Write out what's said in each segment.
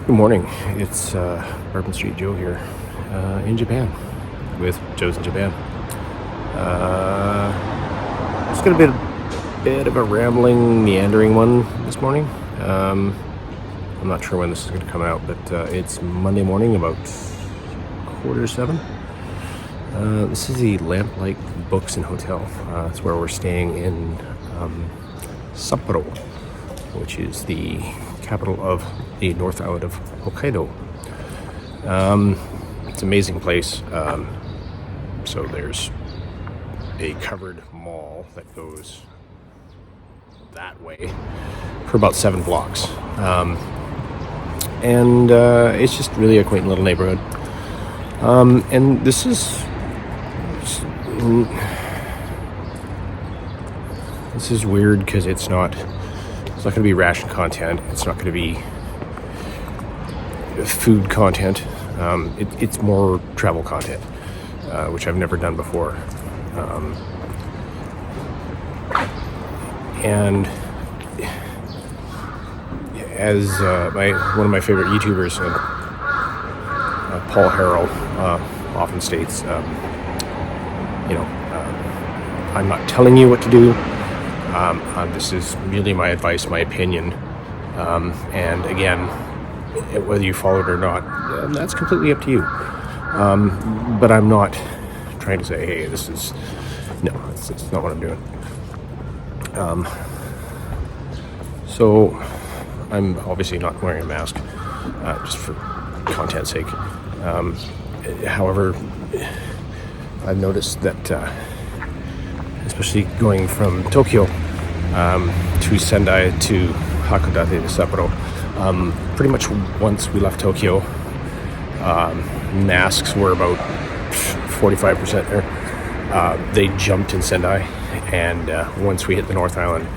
Good morning. It's Bourbon Street Joe here in Japan with Joe's in Japan. It's going to be a bit of a rambling, meandering one this morning. I'm not sure when this is going to come out, but it's Monday morning, about 6:45. This is the Lamplight Books and Hotel. It's where we're staying in Sapporo, which is the capital of the North Island of Hokkaido. It's an amazing place. So there's a covered mall that goes that way for about 7 blocks. And it's just really a quaint little neighborhood. And this is weird because it's not going to be ration content. It's not going to be food content. It's more travel content, which I've never done before. And as one of my favorite YouTubers, Paul Harrell, often states, I'm not telling you what to do. This is really my advice, my opinion, and again, whether you follow it or not, that's completely up to you. But I'm not trying to say, hey, it's not what I'm doing. So I'm obviously not wearing a mask, just for content's sake. However, I've noticed that, especially going from Tokyo to Sendai to Hakodate to Sapporo, pretty much once we left Tokyo, masks were about 45% there. They jumped in Sendai, and once we hit the North Island,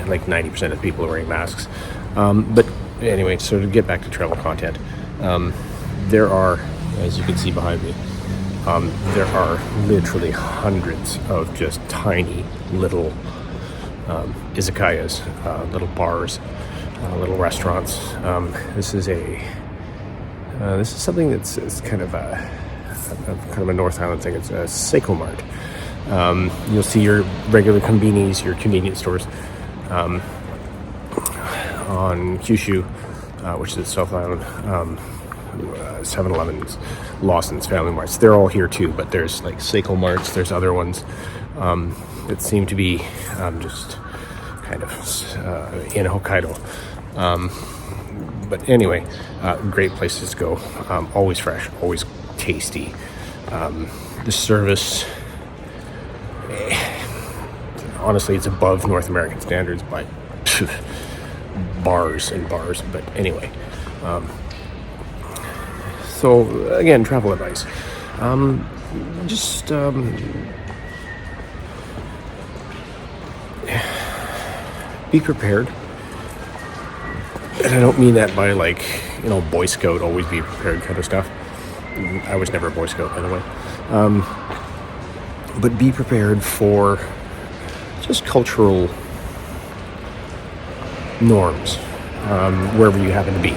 like 90% of people are wearing masks. But anyway, so to get back to travel content, there are, as you can see behind me, there are literally hundreds of just tiny little izakayas, little bars, little restaurants. This is something it's kind of a North Island thing. It's a Seiko Mart. You'll see your regular konbinis, your convenience stores, on Kyushu, which is the South Island. 7-Elevens, Lawson's, Family Marts. They're all here too, but there's like Seiko Marts. There's other ones that seem to be just kind of in Hokkaido. But anyway, great places to go. Always fresh, always tasty. The service, honestly, it's above North American standards by bars and bars. But anyway. So again, travel advice. Be prepared. And I don't mean that by Boy Scout, always be prepared kind of stuff. I was never a Boy Scout, by the way. But be prepared for just cultural norms, wherever you happen to be.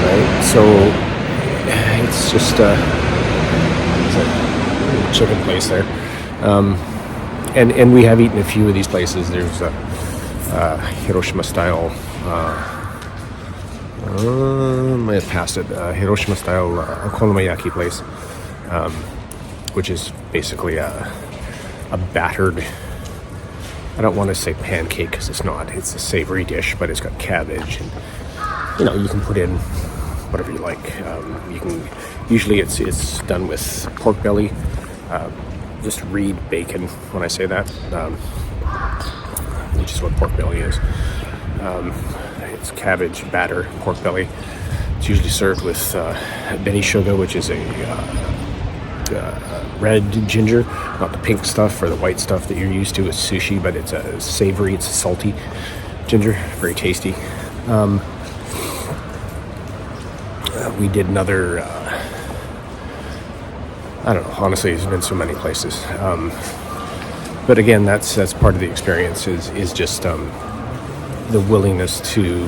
Right? So it's just it's a chicken place there, and we have eaten a few of these places. There's a Hiroshima style. I have passed it. Hiroshima style okonomiyaki place, which is basically a battered. I don't want to say pancake because it's not. It's a savory dish, but it's got cabbage and you can put in whatever you like. You can usually it's done with pork belly. Just read bacon when I say that, which is what pork belly is. It's cabbage, batter, pork belly. It's usually served with benishoga, which is a red ginger, not the pink stuff or the white stuff that you're used to with sushi, but it's a savory, it's a salty ginger, very tasty. We did another, I don't know, honestly, there's been so many places. But again, that's part of the experience is just the willingness to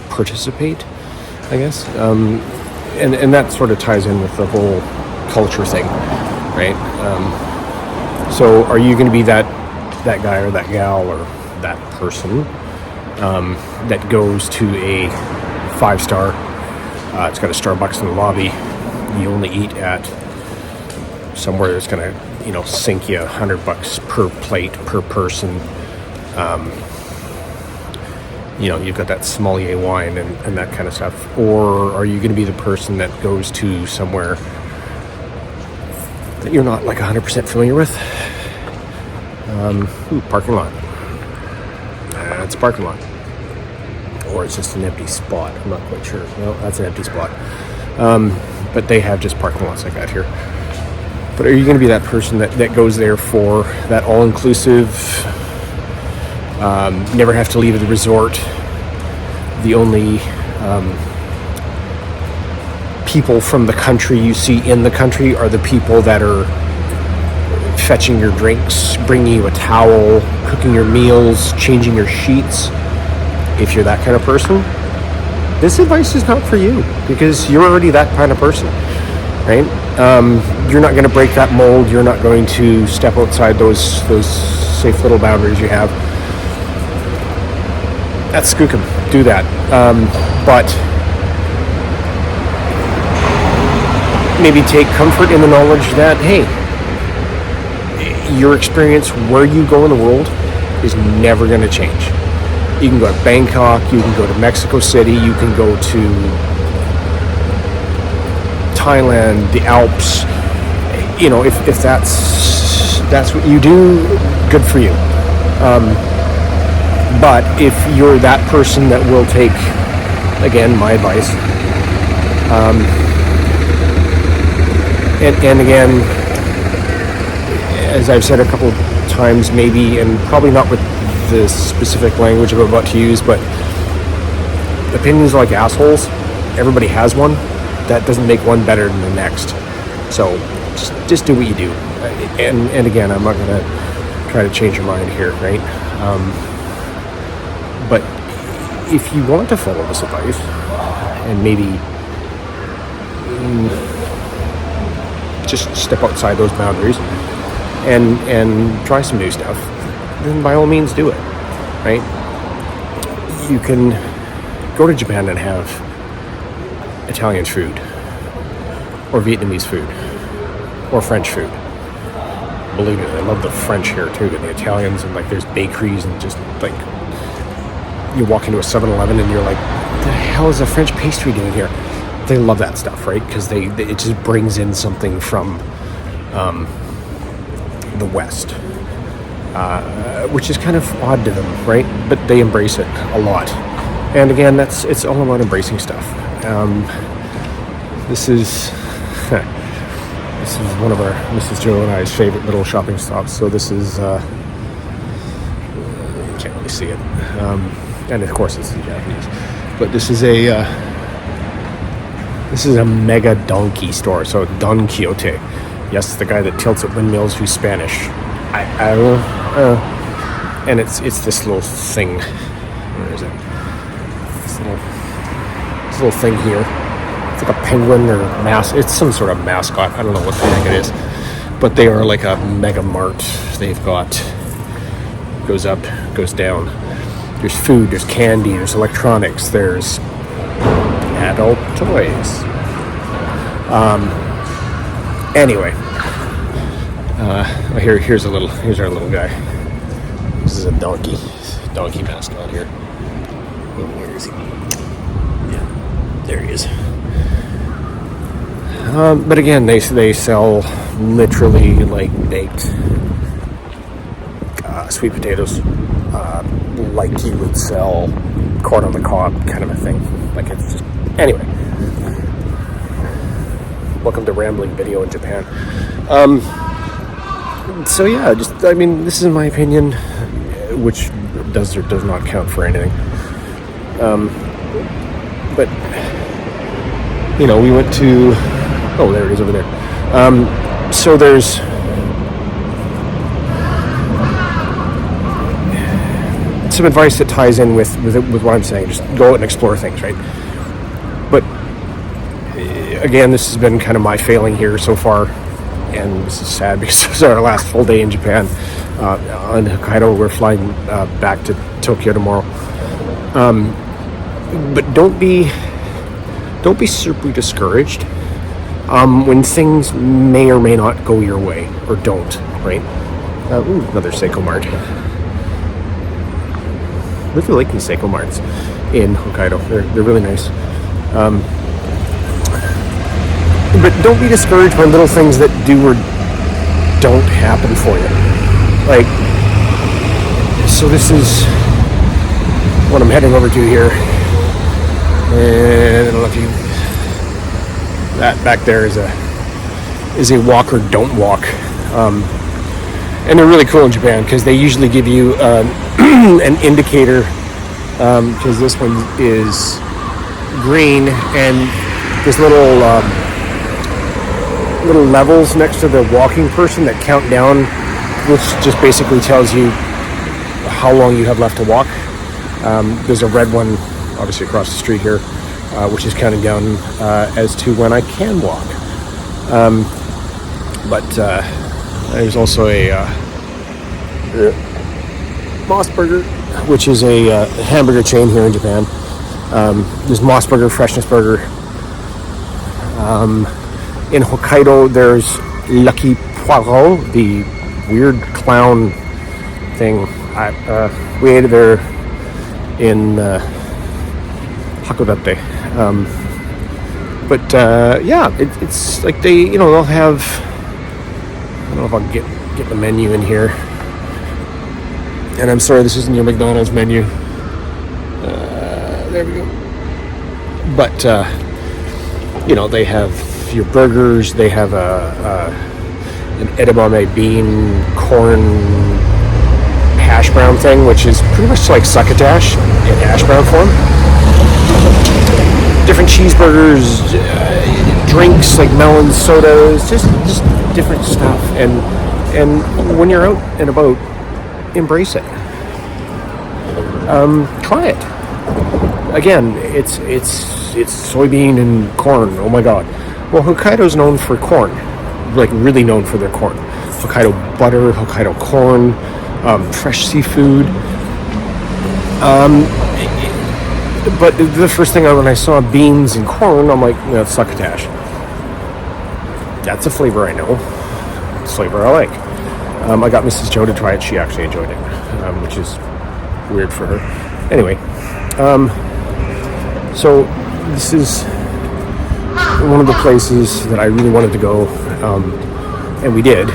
participate, I guess. And that sort of ties in with the whole culture thing, right? So are you going to be that guy or that gal or that person that goes to a 5-star, it's got a Starbucks in the lobby, you only eat at somewhere that's going to, sink you $100 per plate per person. You've got that sommelier wine and that kind of stuff. Or are you going to be the person that goes to somewhere that you're not like 100% familiar with? Parking lot. It's a parking lot. Or it's just an empty spot. I'm not quite sure. No, that's an empty spot. But they have just parking lots like that here. But are you going to be that person that goes there for that all-inclusive, never have to leave the resort, the only people from the country you see in the country are the people that are fetching your drinks, bringing you a towel, cooking your meals, changing your sheets? If you're that kind of person, this advice is not for you, because you're already that kind of person, right? You're not going to break that mold. You're not going to step outside those safe little boundaries you have. That's skookum. Do that. But maybe take comfort in the knowledge that, hey, your experience where you go in the world is never going to change. You can go to Bangkok, you can go to Mexico City, you can go to Thailand, the Alps. If that's what you do, good for you. But if you're that person that will take, again, my advice, and again, as I've said a couple times, maybe, and probably not with the specific language I'm about to use, but opinions are like assholes. Everybody has one. That doesn't make one better than the next. So just do what you do. And again, I'm not going to try to change your mind here, right? But if you want to follow this advice and maybe just step outside those boundaries and try some new stuff, then by all means do it, right? You can go to Japan and have Italian food, or Vietnamese food, or French food. Believe me, I love the French here too, and the Italians, and like there's bakeries, and just like you walk into a 7-Eleven and you're like, what the hell is a French pastry doing here? They love that stuff, right? Because it just brings in something from the West, which is kind of odd to them, right? But they embrace it a lot. And again, it's all about embracing stuff. This is one of our Mrs. Joe and I's favorite little shopping stops. So this is you can't really see it, and of course it's in Japanese. But this is a mega donkey store. So Don Quixote. Yes, the guy that tilts at windmills who's Spanish. And it's this little thing. Where is it? This little thing here. It's like a penguin or it's some sort of mascot. I don't know what the heck it is. But they are like a mega mart. They've got, goes up, goes down. There's food, there's candy, there's electronics, there's adult toys. Anyway, here's our little guy. This is a donkey mascot here. Oh, where is he? Yeah, there he is. But again, they sell literally like baked sweet potatoes, like you would sell corn on the cob kind of a thing. Like it's just, anyway. Welcome to Rambling Video in Japan. So yeah, this is my opinion, which does or does not count for anything. But we went to, oh, there it is over there. So there's some advice that ties in with what I'm saying. Just go out and explore things, right? But again, this has been kind of my failing here so far, and this is sad because this is our last full day in Japan. On Hokkaido, we're flying back to Tokyo tomorrow. But don't be super discouraged when things may or may not go your way, or don't, right? Another Seiko Mart. I really like these Seiko Marts in Hokkaido. They're really nice. But don't be discouraged by little things that do or don't happen for you. Like, so this is what I'm heading over to here. And I don't know if you... That back there is a walk or don't walk. And they're really cool in Japan because they usually give you an indicator, because this one is green, and there's little levels next to the walking person that count down, which just basically tells you how long you have left to walk. There's a red one obviously across the street here, which is counting down as to when I can walk. But there's also a Mossburger, which is a hamburger chain here in Japan. There's Mossburger, Freshness Burger. In Hokkaido, there's Lucky Poirot, the weird clown thing. We ate it there in Hakodate. Yeah, it's like they'll have... I don't know if I'll get the menu in here. And I'm sorry, this isn't your McDonald's menu. There we go. But, they have your burgers. They have an edamame bean corn hash brown thing, which is pretty much like succotash in hash brown form. Different cheeseburgers, drinks like melon sodas, just different stuff. And when you're out and about, embrace it. Try it. Again, it's soybean and corn. Oh my god. Well, Hokkaido's known for corn, like really known for their corn. Hokkaido butter, Hokkaido corn, fresh seafood. But the first thing when I saw beans and corn, I'm like, that's succotash. That's a flavor I know. It's a flavor I like. I got Mrs. Joe to try it. She actually enjoyed it, which is weird for her. Anyway, so this is one of the places that I really wanted to go, and we did,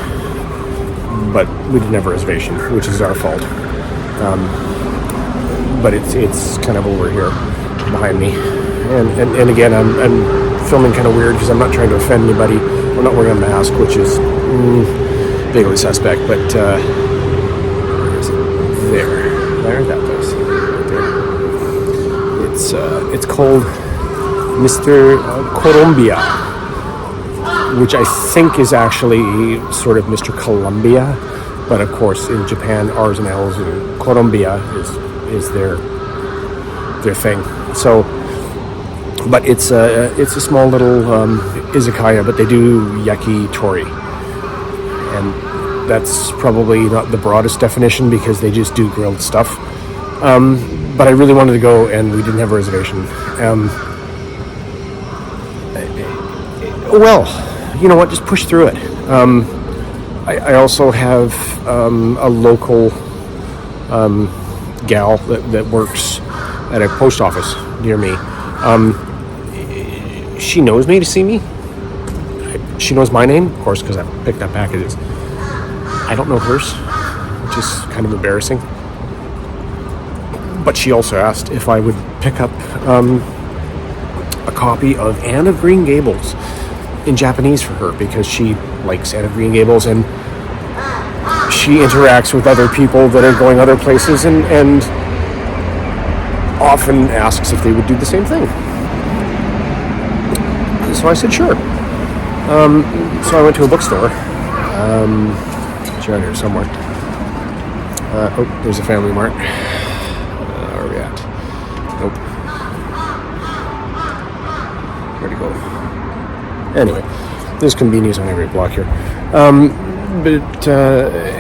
but we didn't have a reservation, which is our fault. But it's kind of over here behind me, and again, I'm filming kind of weird because I'm not trying to offend anybody. I'm not wearing a mask, which is vaguely suspect, but where is it? There, that place. Right there. It's called Mr. Colombia, which I think is actually sort of Mr. Columbia, but of course in Japan, R's and L's, and Colombia is their thing. So, but it's a small little izakaya, but they do yakitori, and that's probably not the broadest definition because they just do grilled stuff. But I really wanted to go, and we didn't have a reservation. Well, you know what? Just push through it. I also have a local gal that works at a post office near me. She knows me to see me. She knows my name, of course, because I picked up packages. I don't know hers, which is kind of embarrassing. But she also asked if I would pick up a copy of Anne of Green Gables in Japanese for her, because she likes Anne of Green Gables, and she interacts with other people that are going other places, and often asks if they would do the same thing. So I said sure. So I went to a bookstore. It's around here somewhere. There's a Family Mart. Anyway, there's convenience on every block here.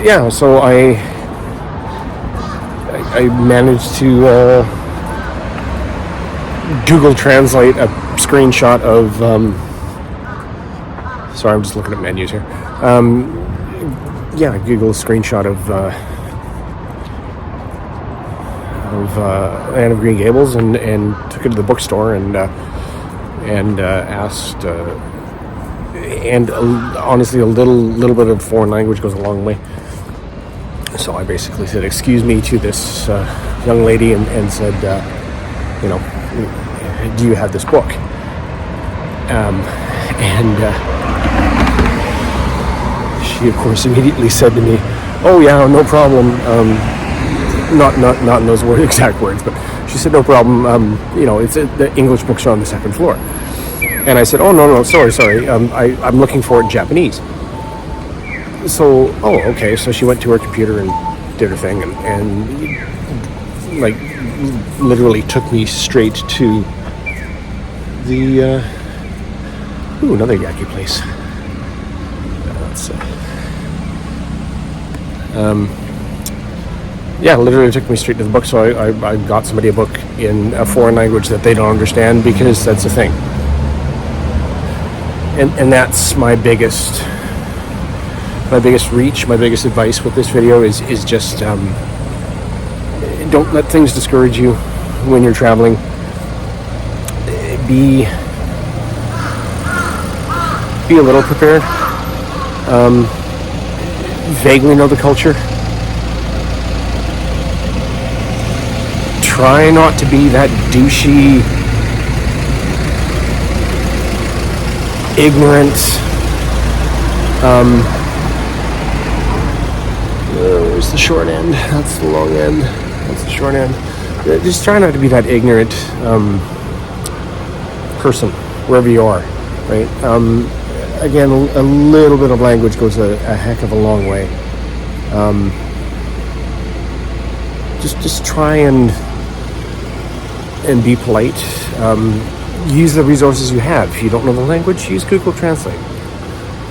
Yeah, so I managed to Google Translate a screenshot of. Sorry, I'm just looking at menus here. Google a screenshot of Anne of Green Gables and took it to the bookstore and asked. Honestly, a little bit of foreign language goes a long way. So I basically said, "Excuse me," to this young lady and said, "Do you have this book?" She, of course, immediately said to me, "Oh yeah, no problem." Not in those exact words, but she said, "No problem. It's the English books are on the second floor." And I said, "Oh no, sorry. I'm looking for it in Japanese." So, okay. So she went to her computer and did her thing, and like literally took me straight to the another yaki place. Literally took me straight to the book. So I got somebody a book in a foreign language that they don't understand, because that's the thing. And that's my biggest reach, my biggest advice with this video is just don't let things discourage you when you're traveling. Be a little prepared. Vaguely know the culture. Try not to be that douchey, ignorant, where's the short end? That's the long end. That's the short end. Just try not to be that ignorant person wherever you are, right? Again, a little bit of language goes a heck of a long way. Just try and be polite. Use the resources you have. If you don't know the language, use Google Translate.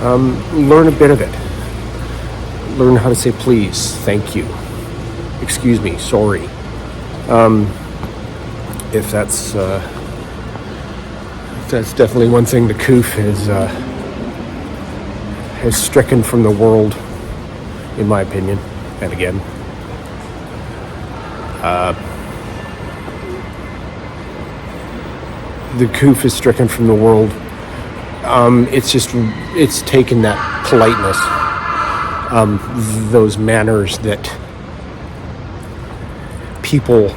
Learn a bit of it. Learn how to say please, thank you, excuse me, sorry. If that's definitely one thing the Coof has stricken from the world, in my opinion. And again, the Coof is stricken from the world. It's taken that politeness, those manners that people,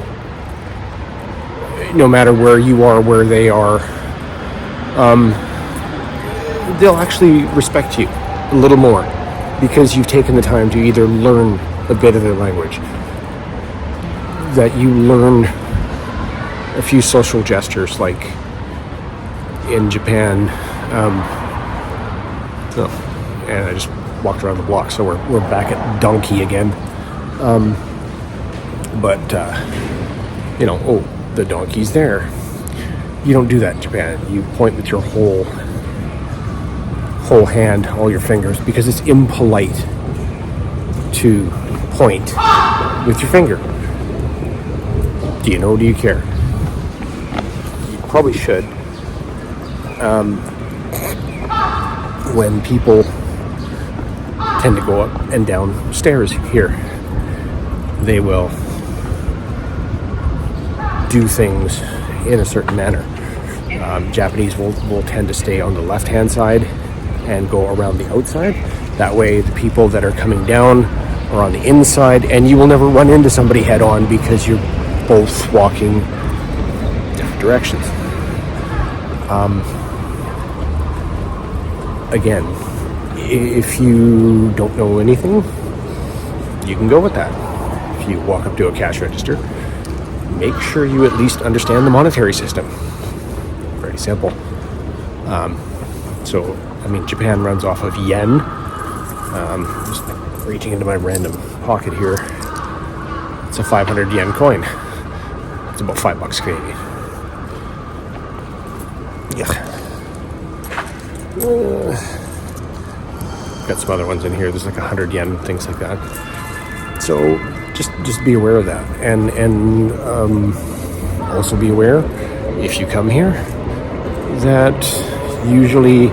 no matter where you are, where they are, they'll actually respect you a little more because you've taken the time to either learn a bit of their language, that you learn a few social gestures, like in Japan. And I just walked around the block, so we're back at donkey again. The donkey's there. You don't do that in Japan. You point with your whole hand, all your fingers, because it's impolite to point with your finger. Do you know? Do you care? You probably should. When people tend to go up and down stairs here, they will do things in a certain manner. Japanese will tend to stay on the left-hand side and go around the outside. That way the people that are coming down are on the inside, and you will never run into somebody head-on because you're both walking different directions. Again, if you don't know anything, you can go with that. If you walk up to a cash register, make sure you at least understand the monetary system. Very simple. Japan runs off of yen. Just reaching into my random pocket here. It's a 500 yen coin. It's about $5 Canadian. Yeah. Got some other ones in here. There's like 100 yen, things like that. So just be aware of that, and also be aware if you come here that usually,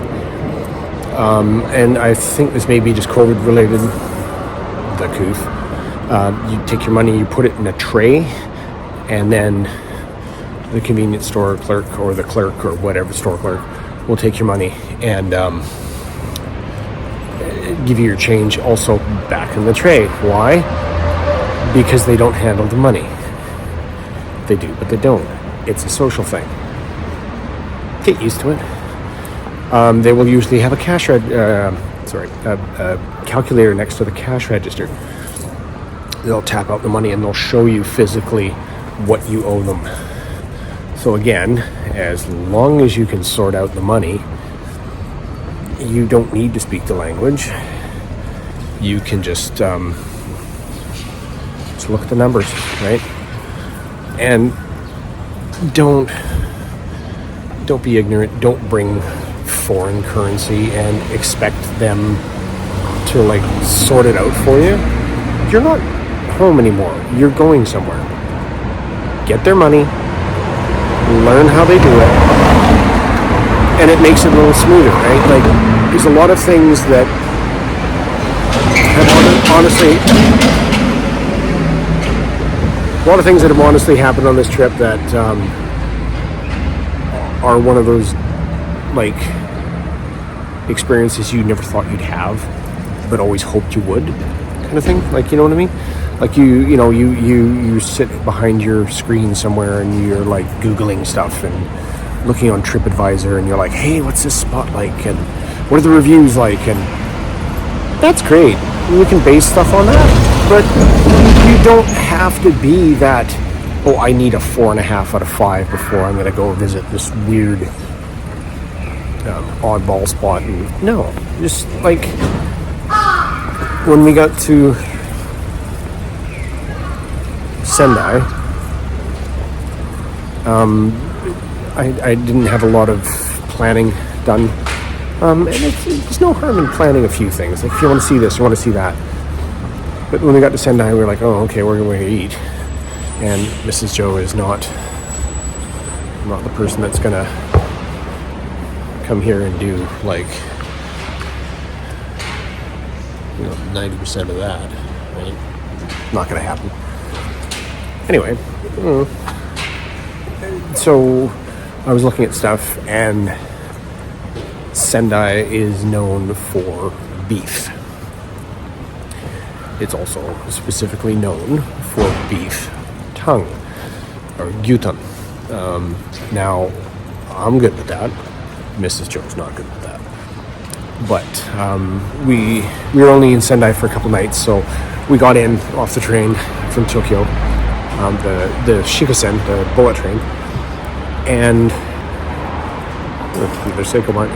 and I think this may be just COVID related, the coof. You take your money, you put it in a tray, and then the convenience store clerk or the clerk or whatever store clerk will take your money and give you your change also back in the tray. Why? Because they don't handle the money. They do, but they don't. It's a social thing. Get used to it. They will usually have a calculator next to the cash register. They'll tap out the money and they'll show you physically what you owe them. So again, as long as you can sort out the money, you don't need to speak the language. You can just look at the numbers, right? And don't be ignorant. Don't bring foreign currency and expect them to like sort it out for you. You're not home anymore. You're going somewhere. Get their money, learn how they do it, and it makes it a little smoother, right? Like, there's a lot of things that have honestly happened on this trip that are one of those like experiences you never thought you'd have, but always hoped you would, kind of thing. Like, you know what I mean? Like you sit behind your screen somewhere and you're like Googling stuff and looking on TripAdvisor and you're like, hey, what's this spot like? And what are the reviews like? And that's great. We can base stuff on that. But you don't have to be that, oh, I need a 4.5 out of 5 before I'm going to go visit this weird oddball spot. And no, just like when we got to Sendai, I didn't have a lot of planning done, and there's no harm in planning a few things. Like, if you want to see this, you want to see that. But when we got to Sendai, we were like, oh, okay, we're going to eat. And Mrs. Joe is not the person that's going to come here and do like 90% of that, right? Not going to happen. Anyway, so I was looking at stuff, and Sendai is known for beef. It's also specifically known for beef tongue, or gyutan. Now, I'm good with that. Mrs. Joe's not good with that. But we were only in Sendai for a couple nights, so we got in off the train from Tokyo, the Shinkansen, the bullet train, and there's Seiko Mart.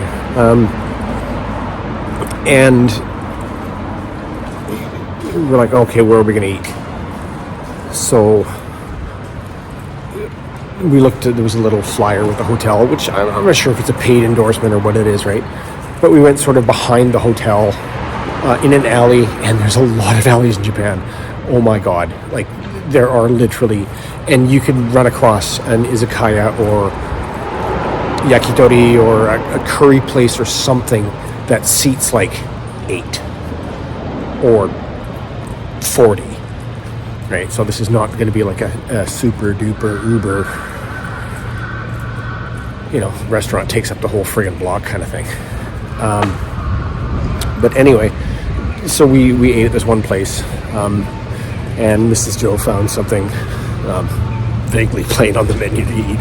And we're like, okay, where are we going to eat? So we looked at, there was a little flyer with the hotel, which I'm not sure if it's a paid endorsement or what it is, right? But we went sort of behind the hotel in an alley, and there's a lot of alleys in Japan. Oh my God. Like, there are literally, and you could run across an izakaya or yakitori or a curry place or something that seats like 8 or 40, right? So this is not going to be like a super duper uber, restaurant takes up the whole friggin' block kind of thing. But anyway, so we ate at this one place, and Mrs. Joe found something vaguely plain on the menu to eat.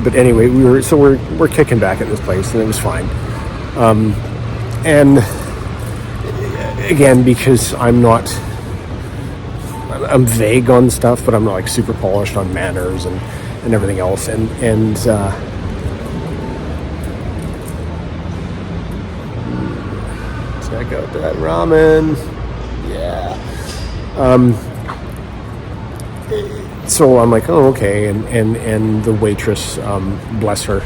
But anyway, we're kicking back at this place, and it was fine. And again, because I'm vague on stuff, but I'm not like super polished on manners and everything else. And check out that ramen. Yeah. So I'm like, oh, okay. And the waitress, bless her,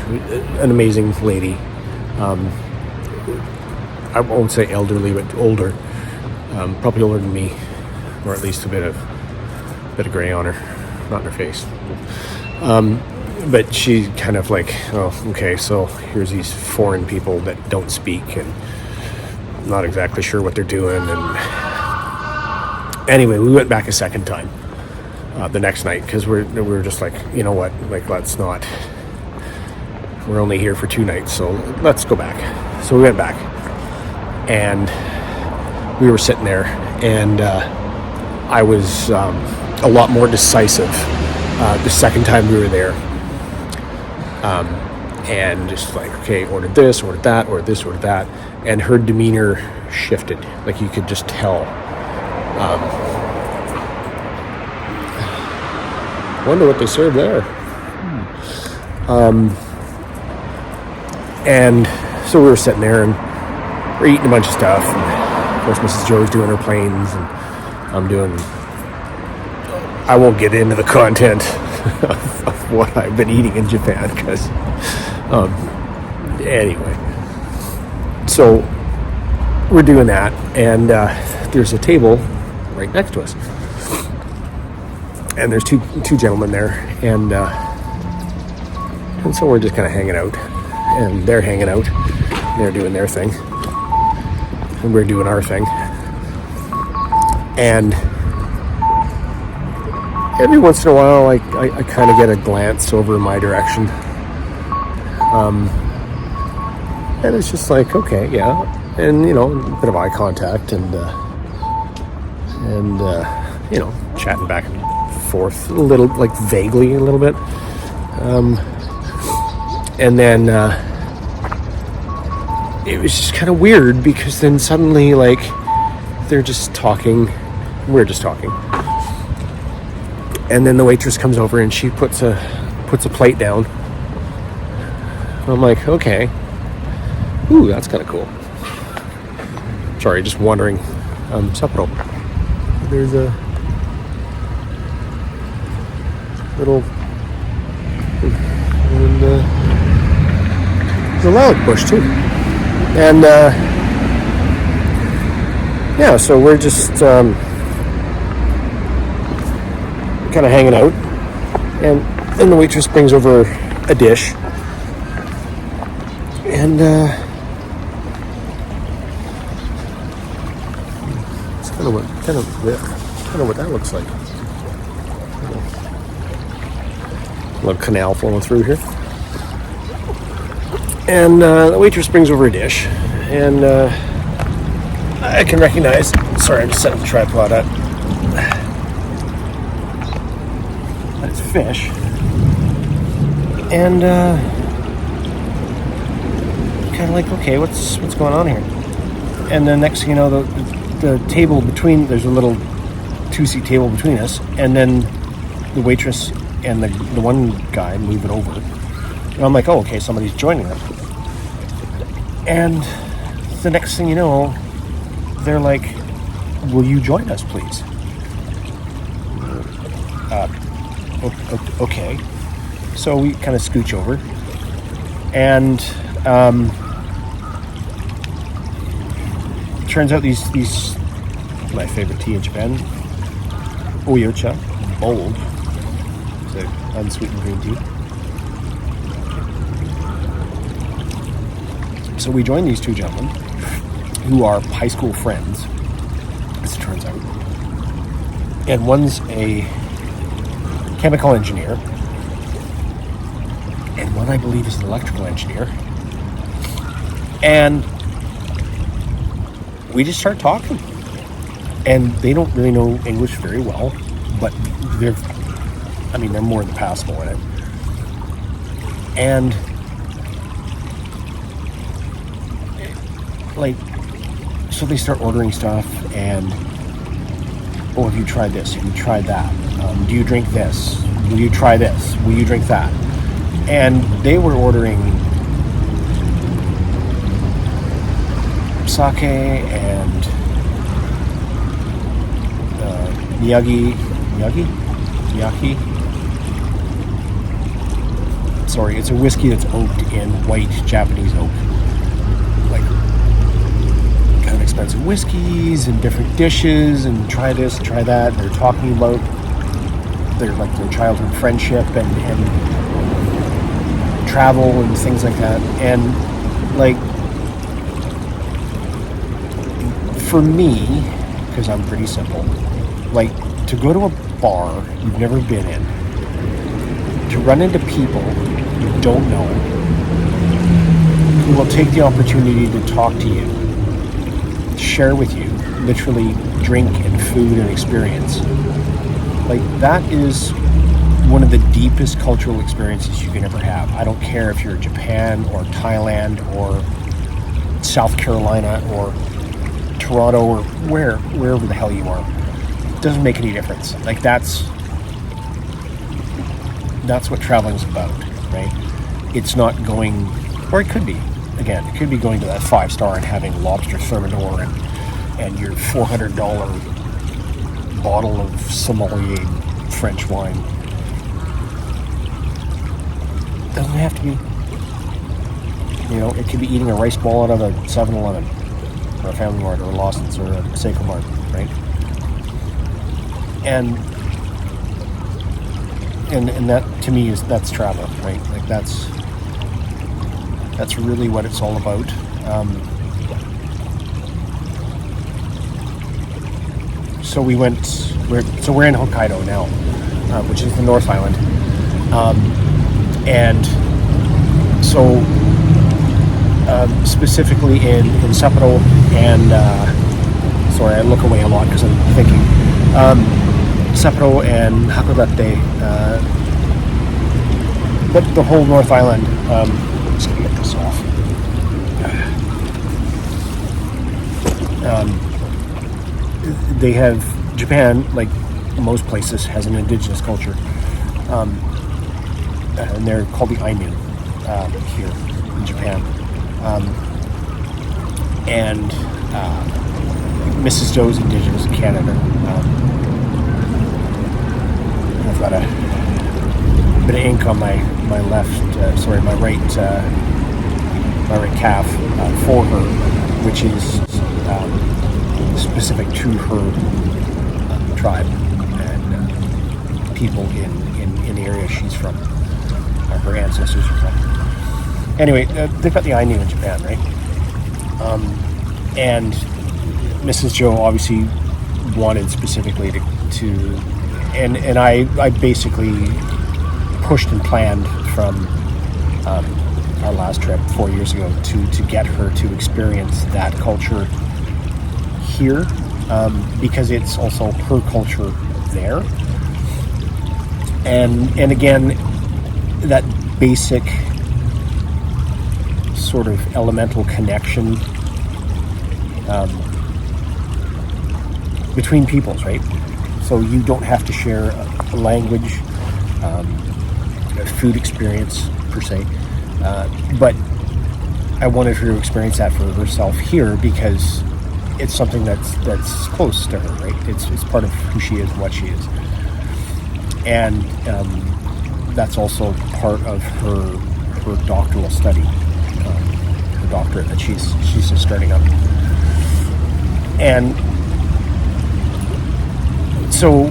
an amazing lady, I won't say elderly, but older, probably older than me, or at least a bit of gray on her, not in her face. But she kind of like, oh, okay, so here's these foreign people that don't speak and not exactly sure what they're doing. And anyway, we went back a second time the next night because we were just like, you know what, like let's not. We're only here for 2 nights, so let's go back. So we went back, and we were sitting there, and I was a lot more decisive the second time we were there. And just like, okay, ordered this, ordered that, ordered this, ordered that. And her demeanor shifted. Like you could just tell. Wonder what they serve there. And so we were sitting there and we're eating a bunch of stuff. And of course, Mrs. Joe's doing her planes and I'm doing... I won't get into the content of what I've been eating in Japan because... anyway, so we're doing that, and there's a table right next to us, and there's two gentlemen there, and so we're just kind of hanging out, and they're hanging out, they're doing their thing, and we're doing our thing, and every once in a while, I kind of get a glance over in my direction. And it's just like, okay, yeah. And, you know, a bit of eye contact and you know, chatting back and forth a little, like vaguely a little bit. And then it was just kind of weird because then suddenly, like, they're just talking. We're just talking. And then the waitress comes over and she puts a plate down. I'm like, okay. Ooh, that's kind of cool. Sorry, just wandering. Sapro. There's a little... And there's a lilac bush, too. And, yeah, so we're just kind of hanging out. And then the waitress brings over a dish. And it's kind of what that looks like. A little canal flowing through here. And the waitress brings over a dish, and I can recognize. Sorry, I'm just setting the tripod up. That's fish, and. Kind of like, okay, what's going on here? And then next thing you know, the table between, there's a little 2-seat table between us, and then the waitress and the one guy move it over. And I'm like, oh, okay, somebody's joining them. And the next thing you know, they're like, will you join us, please? Okay. So we kind of scooch over, and turns out these my favorite tea in Japan, Oyocha, bold. It's an unsweetened green tea. So we join these two gentlemen who are high school friends, as it turns out. And one's a chemical engineer, and one I believe is an electrical engineer. And we just start talking. And they don't really know English very well, but they're more than passable in it. And like, so they start ordering stuff, and oh, have you tried this? Have you tried that? Do you drink this? Will you try this? Will you drink that? And they were ordering sake and miyagi. Sorry, it's a whiskey that's oaked in white Japanese oak, like and whiskeys and different dishes and try this, try that. They're talking about their childhood friendship and travel and things like that. And like for me, because I'm pretty simple, like to go to a bar you've never been in, to run into people you don't know who will take the opportunity to talk to you, share with you, literally drink and food and experience. Like that is one of the deepest cultural experiences you can ever have. I don't care if you're in Japan or Thailand or South Carolina or Toronto or wherever the hell you are. It doesn't make any difference. Like that's what traveling is about, right? It's not going, or it could be. Again, it could be going to that 5-star and having lobster thermidor and your $400 bottle of sommelier French wine. Doesn't have to be. You know, it could be eating a rice ball out of a 7-Eleven or a Family Mart or a Lawson's or a Seiko Mart, right? And that to me that's travel, right? Like that's really what it's all about. So we're in Hokkaido now, which is the North Island, and so specifically in Sapporo and sorry, I look away a lot because I'm thinking. Sapporo and Hakodate, but the whole North Island. I'm just gonna get this off. They have Japan, like most places, has an indigenous culture, and they're called the Ainu here in Japan. And Mrs. Joe's indigenous in Canada. I've got a bit of ink on my left, my right calf for her, which is specific to her tribe and people in the area she's from, or her ancestors are from. Anyway, they've got the Ainu in Japan, right? And Mrs. Joe obviously wanted specifically to and I basically pushed and planned from our last trip 4 years ago to get her to experience that culture here, because it's also her culture there, and again that basic sort of elemental connection between peoples, right? So you don't have to share a language, a food experience per se, but I wanted her to experience that for herself here because it's something that's close to her, right? It's part of who she is, what she is, and that's also part of her doctoral study, her doctorate that she's just starting up, and. So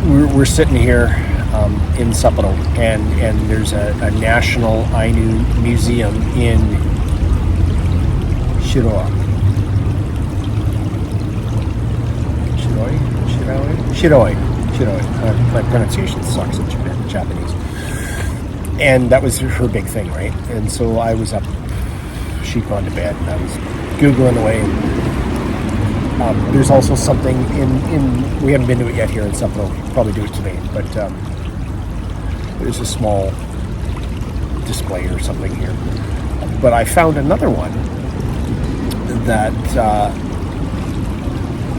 we're sitting here in Sapporo, and there's a national Ainu museum in Shiroi. My pronunciation sucks in Japanese. And that was her big thing, right? And so I was up, she'd gone to bed, and I was Googling away. There's also something in we haven't been to it yet here in Sapporo. We'll probably do it today, but there's a small display or something here. But I found another one that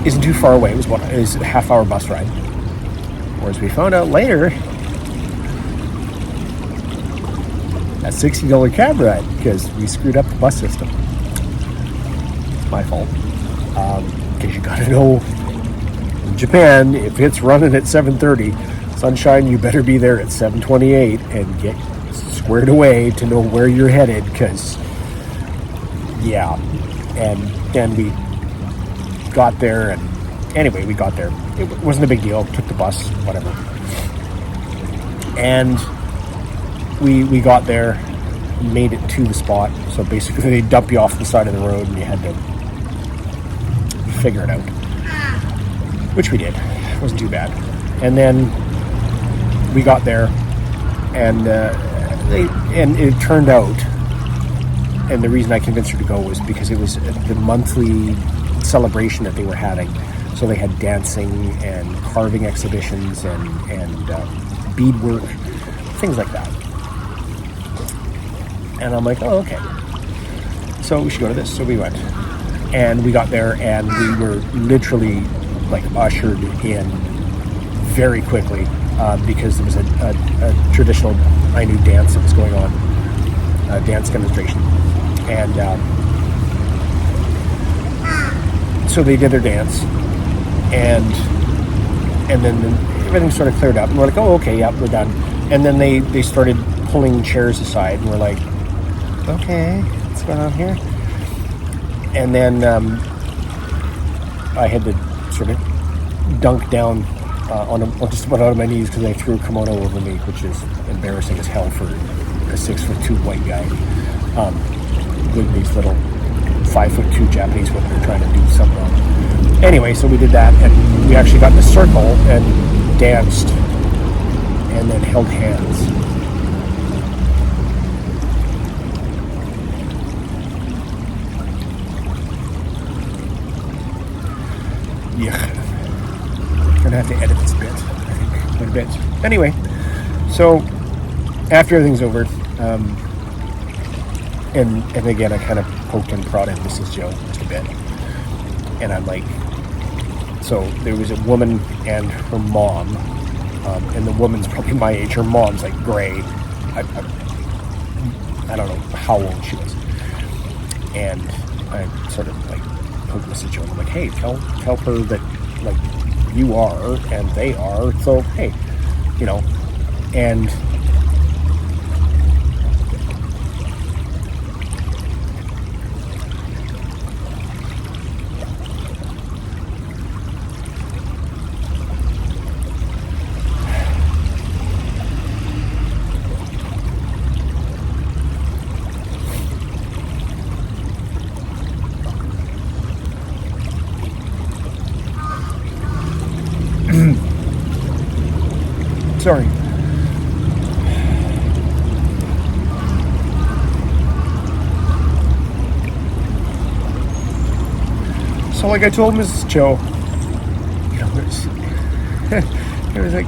isn't too far away. It is a half-hour bus ride. Whereas we found out later, a $60 cab ride because we screwed up the bus system. It's my fault. Because you gotta know, in Japan, if it's running at 7:30, sunshine, you better be there at 7:28 and get squared away to know where you're headed, because, yeah, And then we got there, and anyway, we got there. It wasn't a big deal. Took the bus, whatever. And we got there, made it to the spot. So basically, they dump you off the side of the road, and you had to figure it out, which we did. It wasn't too bad. And then we got there, and it turned out, and the reason I convinced her to go was because it was the monthly celebration that they were having. So they had dancing and carving exhibitions and beadwork, things like that. And I'm like, oh, okay. So we should go to this. So we went. And we got there, and we were literally like ushered in very quickly because there was a traditional Ainu dance that was going on, a dance demonstration. And so they did their dance, and then everything sort of cleared up, and we're like, oh, okay, yeah, we're done. And then they started pulling chairs aside, and we're like, okay, what's going on here? And then I had to sort of dunk down on just about out of my knees because I threw a kimono over me, which is embarrassing as hell for a 6'2" white guy with these little 5'2" Japanese women who are trying to do something wrong. Anyway, so we did that, and we actually got in a circle and danced and then held hands. Yeah, I'm gonna have to edit this bit, I think, quite a bit. Anyway, so after everything's over, and again, I kind of poked and prodded Mrs. Joe just a bit, and I'm like, so there was a woman and her mom, and the woman's probably my age. Her mom's like gray. I don't know how old she was, and I sort of like poked Mrs. Joe. I'm like, hey, tell her that like you are and they are. So hey, you know, and sorry. So like I told Mrs. Joe, you know, it was like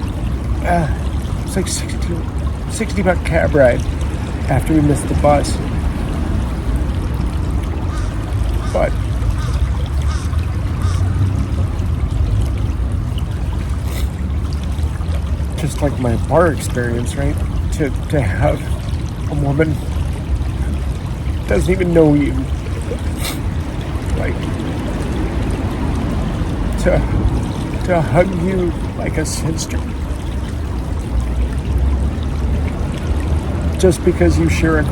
it's like $60 cab ride after we missed the bus. But just like my bar experience, right? To have a woman who doesn't even know you, like to hug you like a sister, just because you share a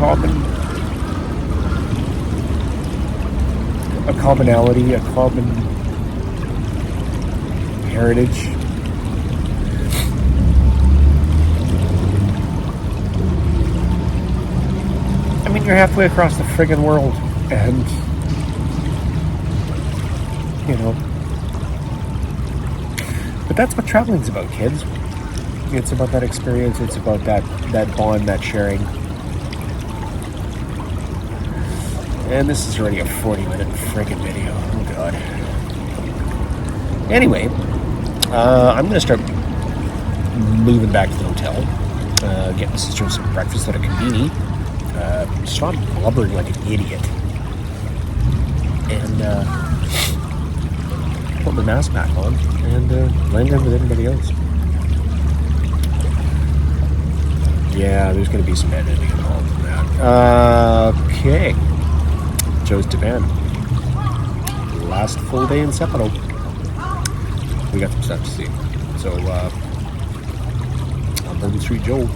commonality, a common heritage. I mean, you're halfway across the friggin' world, and you know. But that's what traveling's about, kids. It's about that experience. It's about that bond, that sharing. And this is already a 40-minute friggin' video. Oh god. Anyway, I'm gonna start moving back to the hotel. Get my sister some breakfast at a convenience. Stop blubbering like an idiot. And put my mask back on and blend in with everybody else. Yeah, there's going to be some editing involved in that. Okay. Joe's Japan. Last full day in Sapporo. We got some stuff to see. So, I'm Bourbon Street Joe.